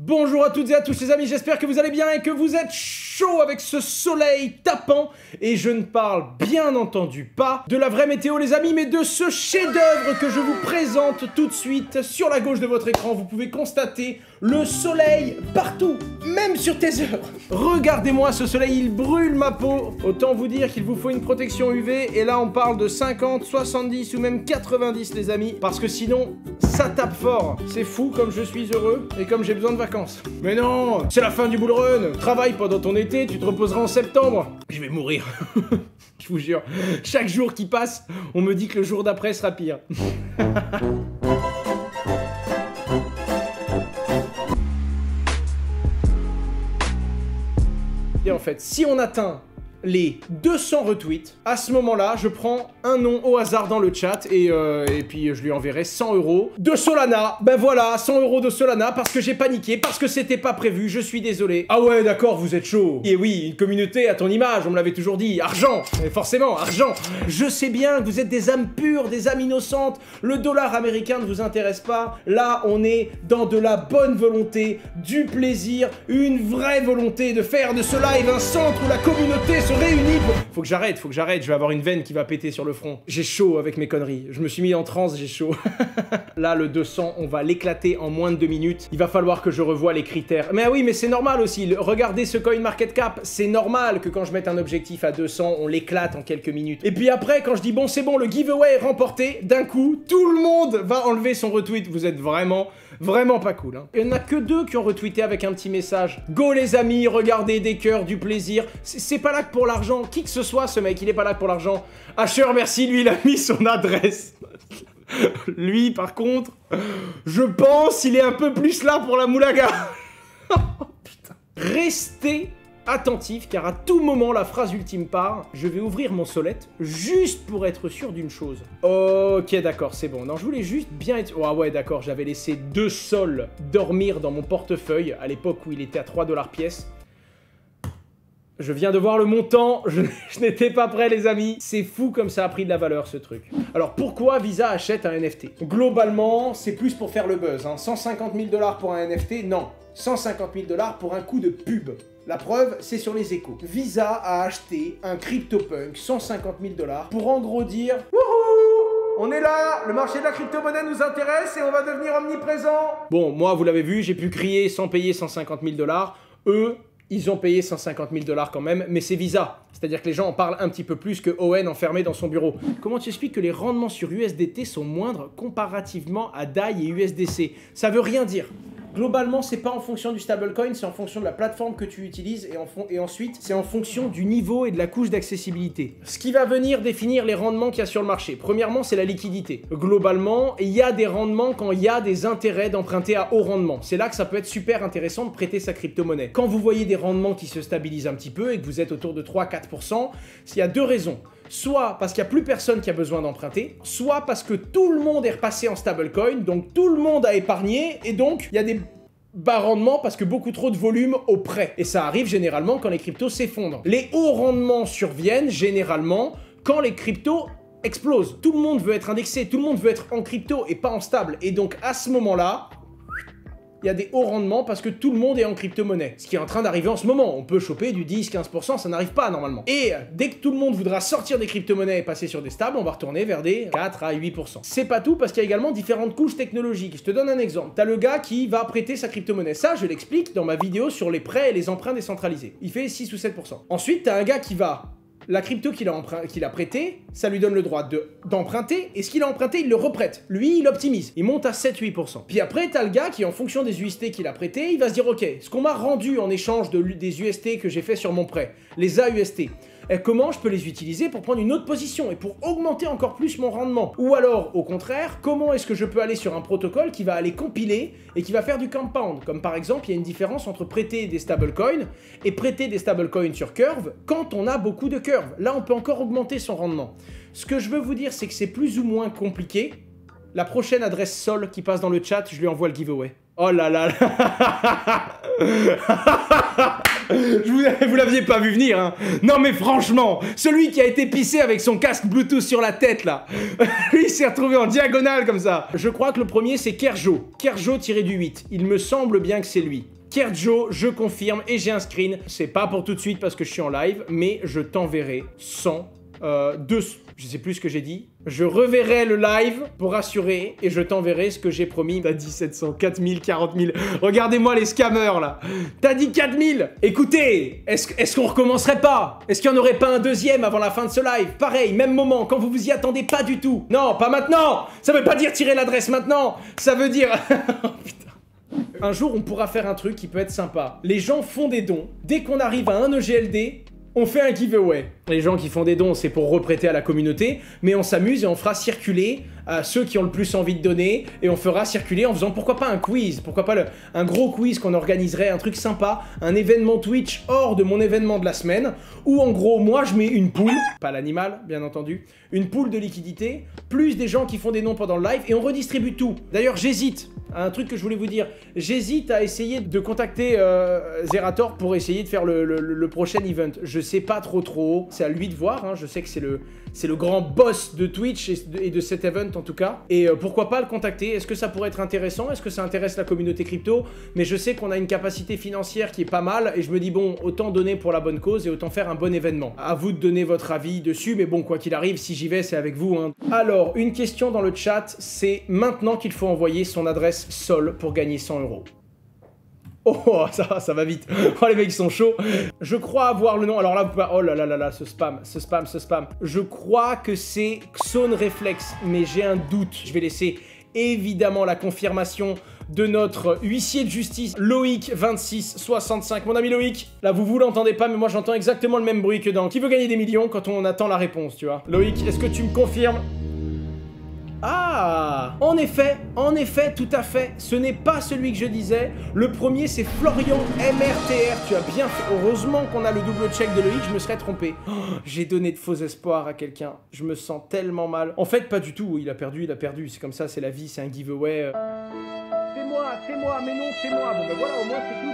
Bonjour à toutes et à tous les amis, j'espère que vous allez bien et que vous êtes chaud avec ce soleil tapant. Et je ne parle bien entendu pas de la vraie météo les amis, mais de ce chef-d'œuvre que je vous présente tout de suite. Sur la gauche de votre écran, vous pouvez constater le soleil partout, même sur tes heures. Regardez-moi ce soleil, il brûle ma peau. Autant vous dire qu'il vous faut une protection UV. Et là on parle de 50, 70 ou même 90 les amis. Parce que sinon, ça tape fort. C'est fou comme je suis heureux et comme j'ai besoin de vacances. Mais non, c'est la fin du bull run. Travaille pendant ton été, tu te reposeras en septembre. Je vais mourir. Je vous jure. Chaque jour qui passe, on me dit que le jour d'après sera pire. Et en fait, si on atteint les 200 retweets, à ce moment-là, je prends un nom au hasard dans le chat et puis je lui enverrai 100 € de Solana. Ben voilà, 100 € de Solana parce que j'ai paniqué, parce que c'était pas prévu, je suis désolé. Ah ouais, d'accord, vous êtes chaud. Et oui, une communauté à ton image, on me l'avait toujours dit. Argent, et forcément, argent. Je sais bien que vous êtes des âmes pures, des âmes innocentes. Le dollar américain ne vous intéresse pas. Là, on est dans de la bonne volonté, du plaisir, une vraie volonté de faire de ce live un centre où la communauté se réunit. Faut que j'arrête, je vais avoir une veine qui va péter sur le front. J'ai chaud avec mes conneries, je me suis mis en transe, j'ai chaud. Là, le 200, on va l'éclater en moins de 2 minutes. Il va falloir que je revoie les critères. Mais oui, mais c'est normal aussi, regardez ce CoinMarketCap, c'est normal que quand je mette un objectif à 200, on l'éclate en quelques minutes. Et puis après, quand je dis bon, c'est bon, le giveaway est remporté, d'un coup, tout le monde va enlever son retweet. Vous êtes vraiment pas cool. Hein. Il n'y en a que 2 qui ont retweeté avec un petit message. Go les amis, regardez des cœurs, du plaisir. C'est pas là que pour l'argent. Qui que ce soit, ce mec, il est pas là que pour l'argent. Asher, merci, lui, il a mis son adresse. Lui, par contre, je pense il est un peu plus là pour la moulaga. Oh, putain. Restez attentif, car à tout moment, la phrase ultime part. Je vais ouvrir mon solette, juste pour être sûr d'une chose. Ok, d'accord, c'est bon. Non, je voulais juste bien être... Oh ouais, d'accord, j'avais laissé 2 sols dormir dans mon portefeuille, à l'époque où il était à 3 $ pièce. Je viens de voir le montant, je n'étais pas prêt les amis. C'est fou comme ça a pris de la valeur ce truc. Alors pourquoi Visa achète un NFT? Globalement, c'est plus pour faire le buzz. Hein. 150 000 $ pour un NFT? Non. 150 000 $ pour un coup de pub. La preuve, c'est sur les échos. Visa a acheté un CryptoPunk 150 000 $ pour en gros dire « Wouhou! On est là, le marché de la crypto-monnaie nous intéresse et on va devenir omniprésent !» Bon, moi, vous l'avez vu, j'ai pu crier sans payer 150 000 $. Eux, ils ont payé 150 000 $ quand même, mais c'est Visa. C'est-à-dire que les gens en parlent un petit peu plus que Owen enfermé dans son bureau. Comment tu expliques que les rendements sur USDT sont moindres comparativement à DAI et USDC? Ça veut rien dire. Globalement, c'est pas en fonction du stablecoin, c'est en fonction de la plateforme que tu utilises et ensuite, c'est en fonction du niveau et de la couche d'accessibilité. Ce qui va venir définir les rendements qu'il y a sur le marché. Premièrement, c'est la liquidité. Globalement, il y a des rendements quand il y a des intérêts d'emprunter à haut rendement. C'est là que ça peut être super intéressant de prêter sa crypto-monnaie. Quand vous voyez des rendements qui se stabilisent un petit peu et que vous êtes autour de 3-4%, il y a 2 raisons. Soit parce qu'il n'y a plus personne qui a besoin d'emprunter, soit parce que tout le monde est repassé en stablecoin, donc tout le monde a épargné, et donc il y a des bas rendements parce que beaucoup trop de volume au prêt. Et ça arrive généralement quand les cryptos s'effondrent. Les hauts rendements surviennent généralement quand les cryptos explosent. Tout le monde veut être indexé, tout le monde veut être en crypto et pas en stable. Et donc à ce moment-là, il y a des hauts rendements parce que tout le monde est en crypto-monnaie. Ce qui est en train d'arriver en ce moment. On peut choper du 10-15%, ça n'arrive pas normalement. Et dès que tout le monde voudra sortir des crypto-monnaies et passer sur des stables, on va retourner vers des 4 à 8%. C'est pas tout parce qu'il y a également différentes couches technologiques. Je te donne un exemple. T'as le gars qui va prêter sa crypto-monnaie. Ça, je l'explique dans ma vidéo sur les prêts et les emprunts décentralisés. Il fait 6 ou 7%. Ensuite, t'as un gars qui va... La crypto qu'il a prêté, ça lui donne le droit d'emprunter, et ce qu'il a emprunté, il le reprête. Lui, il optimise. Il monte à 7-8%. Puis après, t'as le gars qui, en fonction des UST qu'il a prêté, il va se dire, ok, ce qu'on m'a rendu en échange des UST que j'ai fait sur mon prêt, les AUST, comment je peux les utiliser pour prendre une autre position et pour augmenter encore plus mon rendement? Ou alors, au contraire, comment est-ce que je peux aller sur un protocole qui va aller compiler et qui va faire du compound? Comme par exemple, il y a une différence entre prêter des stablecoins et prêter des stablecoins sur Curve quand on a beaucoup de Curve. Là, on peut encore augmenter son rendement. Ce que je veux vous dire, c'est que c'est plus ou moins compliqué. La prochaine adresse Sol qui passe dans le chat, je lui envoie le giveaway. Oh là là là. Vous l'aviez pas vu venir, hein. Non mais franchement, celui qui a été pissé avec son casque Bluetooth sur la tête, là. Lui, il s'est retrouvé en diagonale, comme ça. Je crois que le premier, c'est Kerjo. Kerjo-8. Il me semble bien que c'est lui. Kerjo, je confirme, et j'ai un screen. C'est pas pour tout de suite parce que je suis en live, mais je t'enverrai 100... je sais plus ce que j'ai dit. Je reverrai le live pour rassurer et je t'enverrai ce que j'ai promis. T'as dit 700, 4000, 40 000. Regardez-moi les scammers là. T'as dit 4000. Écoutez, est-ce qu'on recommencerait pas? Est-ce qu'il n'y en aurait pas un deuxième avant la fin de ce live? Pareil, même moment, quand vous vous y attendez pas du tout. Non, pas maintenant. Ça veut pas dire tirer l'adresse maintenant. Ça veut dire... Oh, putain. Un jour, on pourra faire un truc qui peut être sympa. Les gens font des dons. Dès qu'on arrive à un EGLD, on fait un giveaway. Les gens qui font des dons, c'est pour reprêter à la communauté, mais on s'amuse et on fera circuler ceux qui ont le plus envie de donner, et on fera circuler en faisant pourquoi pas un quiz, pourquoi pas un gros quiz qu'on organiserait, un truc sympa, un événement Twitch hors de mon événement de la semaine, où en gros, moi je mets une poule, pas l'animal, bien entendu, une poule de liquidité, plus des gens qui font des dons pendant le live, et on redistribue tout. D'ailleurs, j'hésite. Un truc que je voulais vous dire, j'hésite à essayer de contacter Zerator pour essayer de faire le prochain event. Je sais pas trop, c'est à lui de voir, hein. Je sais que c'est le grand boss de Twitch et de cet event en tout cas. Et pourquoi pas le contacter? Est-ce que ça pourrait être intéressant? Est-ce que ça intéresse la communauté crypto? Mais je sais qu'on a une capacité financière qui est pas mal et je me dis bon, autant donner pour la bonne cause et autant faire un bon événement. À vous de donner votre avis dessus, mais bon, quoi qu'il arrive, si j'y vais, c'est avec vous, hein. Alors, une question dans le chat, c'est maintenant qu'il faut envoyer son adresse Sol pour gagner 100 €. Oh, ça va vite. Oh, les mecs sont chauds. Je crois avoir le nom. Alors là, oh là là là là, ce spam. Je crois que c'est Xone Reflex, mais j'ai un doute. Je vais laisser évidemment la confirmation de notre huissier de justice, Loïc2665. Mon ami Loïc, là vous l'entendez pas, mais moi j'entends exactement le même bruit que dans Qui veut gagner des millions quand on attend la réponse, tu vois. Loïc, est-ce que tu me confirmes? Ah, en effet, tout à fait. Ce n'est pas celui que je disais. Le premier, c'est Florian MRTR. Tu as bien fait. Heureusement qu'on a le double check de Loïc, je me serais trompé. Oh, j'ai donné de faux espoirs à quelqu'un. Je me sens tellement mal. En fait, pas du tout. Il a perdu. C'est comme ça, c'est la vie, c'est un giveaway. C'est moi, mais non, c'est moi. Bon, ben voilà, au moins, c'est tout.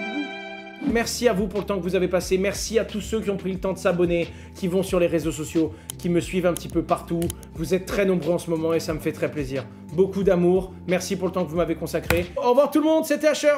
Merci à vous pour le temps que vous avez passé. Merci à tous ceux qui ont pris le temps de s'abonner, qui vont sur les réseaux sociaux, qui me suivent un petit peu partout. Vous êtes très nombreux en ce moment et ça me fait très plaisir. Beaucoup d'amour. Merci pour le temps que vous m'avez consacré. Au revoir tout le monde, c'était Asher.